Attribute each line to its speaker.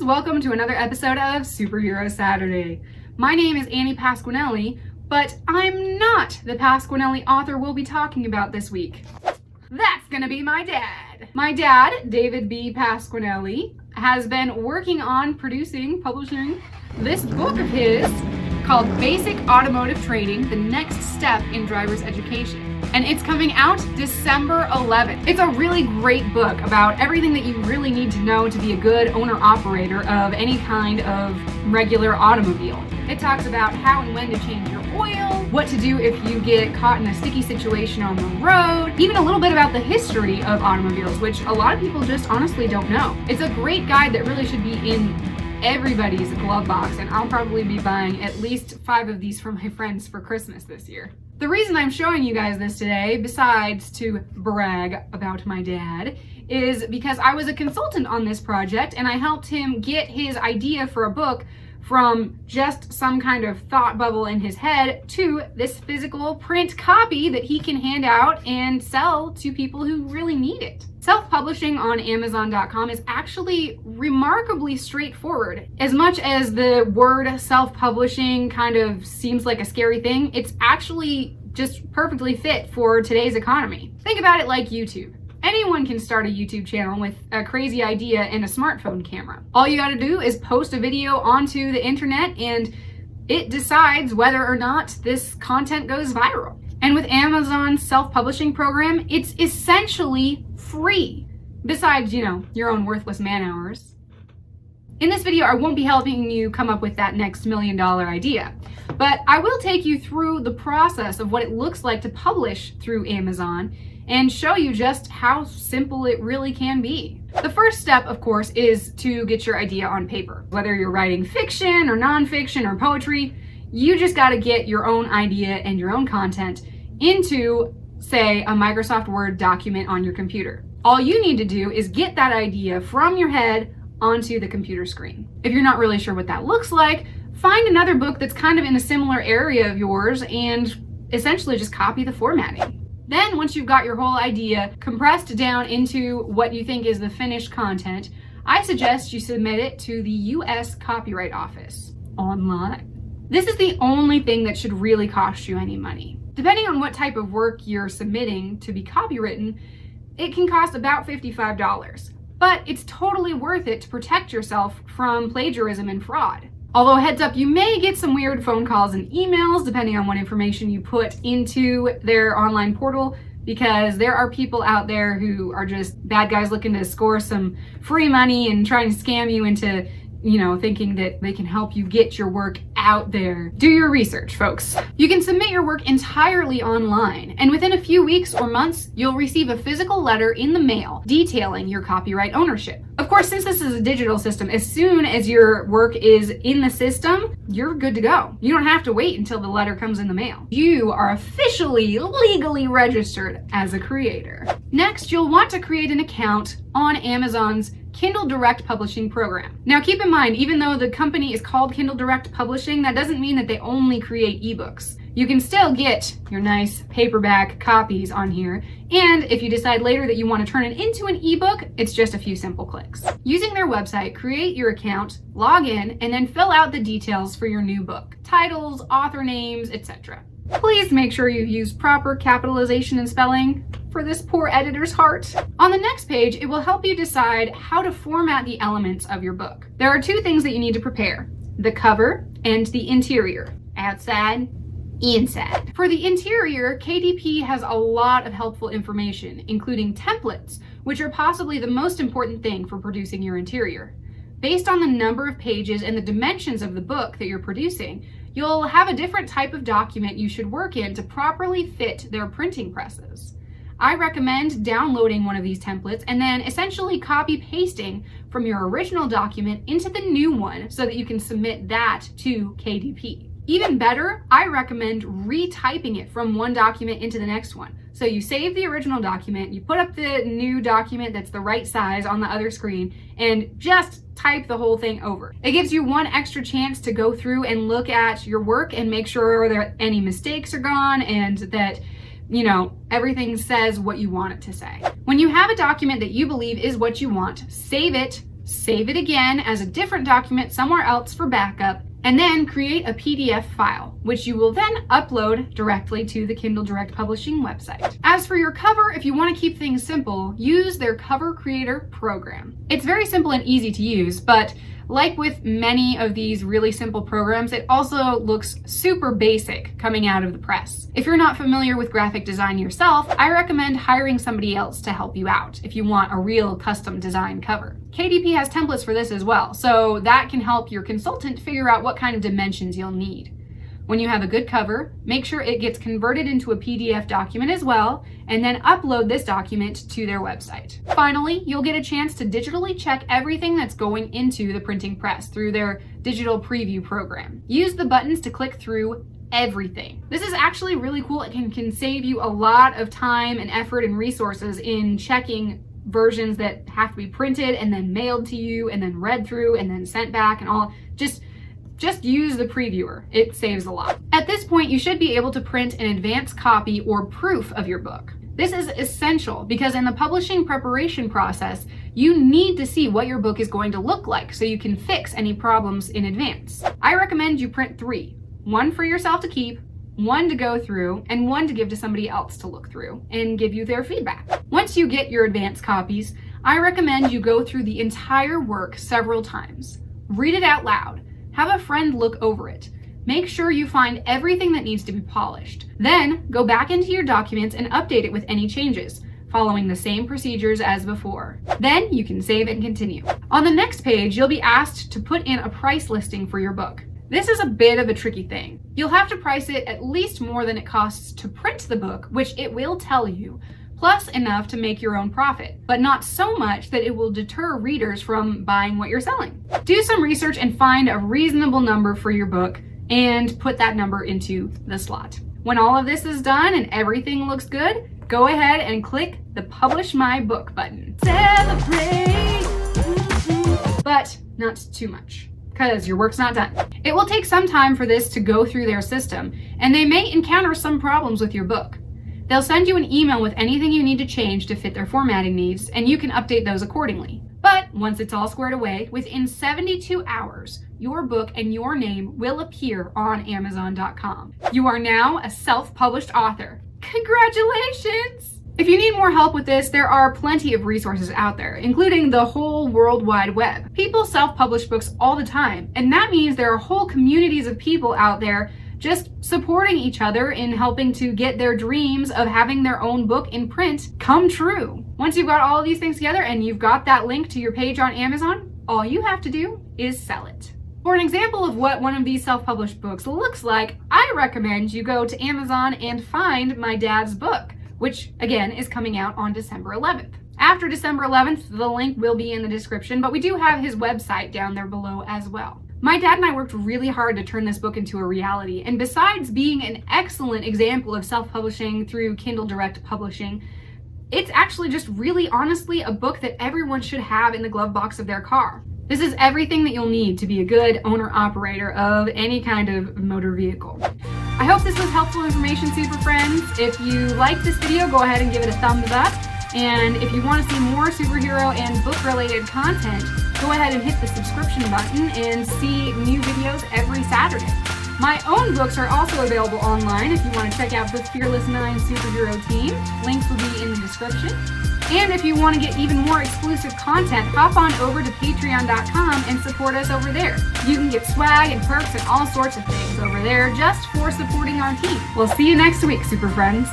Speaker 1: welcome to another episode of Superhero Saturday. My name is Annie Pasquinelli, but I'm not the Pasquinelli author we'll be talking about this week. That's gonna be my dad. My dad, David B. Pasquinelli, has been working on publishing this book of his called Basic Automotive Training, the Next Step in Driver's Education. And it's coming out December 11th. It's a really great book about everything that you really need to know to be a good owner-operator of any kind of regular automobile. It talks about how and when to change your oil, what to do if you get caught in a sticky situation on the road, even a little bit about the history of automobiles, which a lot of people just honestly don't know. It's a great guide that really should be in everybody's glove box, and I'll probably be buying at least 5 of these for my friends for Christmas this year. The reason I'm showing you guys this today, besides to brag about my dad, is because I was a consultant on this project and I helped him get his idea for a book from just some kind of thought bubble in his head to this physical print copy that he can hand out and sell to people who really need it. Self-publishing on Amazon.com is actually remarkably straightforward. As much as the word self-publishing kind of seems like a scary thing, it's actually just perfectly fit for today's economy. Think about it like YouTube. Anyone can start a YouTube channel with a crazy idea and a smartphone camera. All you gotta do is post a video onto the internet and it decides whether or not this content goes viral. And with Amazon's self-publishing program, it's essentially free. Besides, your own worthless man hours. In this video, I won't be helping you come up with that next $1 million idea, but I will take you through the process of what it looks like to publish through Amazon and show you just how simple it really can be. The first step, of course, is to get your idea on paper. Whether you're writing fiction or nonfiction or poetry, you just gotta get your own idea and your own content into, say, a Microsoft Word document on your computer. All you need to do is get that idea from your head onto the computer screen. If you're not really sure what that looks like, find another book that's kind of in a similar area of yours and essentially just copy the formatting. Then once you've got your whole idea compressed down into what you think is the finished content, I suggest you submit it to the US Copyright Office online. This is the only thing that should really cost you any money. Depending on what type of work you're submitting to be copywritten, it can cost about $55, but it's totally worth it to protect yourself from plagiarism and fraud. Although heads up, you may get some weird phone calls and emails depending on what information you put into their online portal, because there are people out there who are just bad guys looking to score some free money and trying to scam you into, thinking that they can help you get your work out there. Do your research, folks. You can submit your work entirely online, and within a few weeks or months, you'll receive a physical letter in the mail detailing your copyright ownership. Of course, since this is a digital system, as soon as your work is in the system, you're good to go. You don't have to wait until the letter comes in the mail. You are officially, legally registered as a creator. Next, you'll want to create an account on Amazon's Kindle Direct Publishing program. Now keep in mind, even though the company is called Kindle Direct Publishing, that doesn't mean that they only create ebooks. You can still get your nice paperback copies on here, and if you decide later that you want to turn it into an ebook, it's just a few simple clicks. Using their website, create your account, log in, and then fill out the details for your new book. Titles, author names, etc. Please make sure you use proper capitalization and spelling for this poor editor's heart. On the next page, it will help you decide how to format the elements of your book. There are 2 things that you need to prepare: the cover and the interior. Outside, inside. For the interior, KDP has a lot of helpful information, including templates, which are possibly the most important thing for producing your interior. Based on the number of pages and the dimensions of the book that you're producing, you'll have a different type of document you should work in to properly fit their printing presses. I recommend downloading one of these templates and then essentially copy-pasting from your original document into the new one so that you can submit that to KDP. Even better, I recommend retyping it from one document into the next one. So you save the original document, you put up the new document that's the right size on the other screen, and just type the whole thing over. It gives you one extra chance to go through and look at your work and make sure that any mistakes are gone and that everything says what you want it to say. When you have a document that you believe is what you want, save it, save it again as a different document somewhere else for backup, and then create a PDF file, which you will then upload directly to the Kindle Direct Publishing website. As for your cover, if you want to keep things simple, use their Cover Creator program. It's very simple and easy to use, but like with many of these really simple programs, it also looks super basic coming out of the press. If you're not familiar with graphic design yourself, I recommend hiring somebody else to help you out if you want a real custom design cover. KDP has templates for this as well, so that can help your consultant figure out what kind of dimensions you'll need. When you have a good cover, make sure it gets converted into a PDF document as well, and then upload this document to their website. Finally, you'll get a chance to digitally check everything that's going into the printing press through their digital preview program. Use the buttons to click through everything. This is actually really cool. It can save you a lot of time and effort and resources in checking versions that have to be printed and then mailed to you and then read through and then sent back and all. Just use the previewer. It saves a lot. At this point, you should be able to print an advance copy or proof of your book. This is essential because in the publishing preparation process, you need to see what your book is going to look like so you can fix any problems in advance. I recommend you print 3. 1 for yourself to keep, 1 to go through, and 1 to give to somebody else to look through and give you their feedback. Once you get your advance copies, I recommend you go through the entire work several times. Read it out loud. Have a friend look over it. Make sure you find everything that needs to be polished. Then go back into your documents and update it with any changes, following the same procedures as before. Then you can save and continue. On the next page, you'll be asked to put in a price listing for your book. This is a bit of a tricky thing. You'll have to price it at least more than it costs to print the book, which it will tell you, plus enough to make your own profit, but not so much that it will deter readers from buying what you're selling. Do some research and find a reasonable number for your book and put that number into the slot. When all of this is done and everything looks good, go ahead and click the Publish My Book button. Celebrate! But not too much, because your work's not done. It will take some time for this to go through their system, and they may encounter some problems with your book. They'll send you an email with anything you need to change to fit their formatting needs, and you can update those accordingly. But once it's all squared away, within 72 hours, your book and your name will appear on Amazon.com. You are now a self-published author. Congratulations! If you need more help with this, there are plenty of resources out there, including the whole World Wide Web. People self-publish books all the time, and that means there are whole communities of people out there just supporting each other in helping to get their dreams of having their own book in print come true. Once you've got all of these things together and you've got that link to your page on Amazon, all you have to do is sell it. For an example of what one of these self-published books looks like, I recommend you go to Amazon and find my dad's book, which again is coming out on December 11th. After December 11th, the link will be in the description, but we do have his website down there below as well. My dad and I worked really hard to turn this book into a reality, and besides being an excellent example of self-publishing through Kindle Direct Publishing, it's actually just really honestly a book that everyone should have in the glove box of their car. This is everything that you'll need to be a good owner-operator of any kind of motor vehicle. I hope this was helpful information, super friends. If you liked this video, go ahead and give it a thumbs up. And if you want to see more superhero and book-related content, go ahead and hit the subscription button and see new videos every Saturday. My own books are also available online if you want to check out the Fearless 9 superhero team. Links will be in the description. And if you want to get even more exclusive content, hop on over to patreon.com and support us over there. You can get swag and perks and all sorts of things over there just for supporting our team. We'll see you next week, super friends.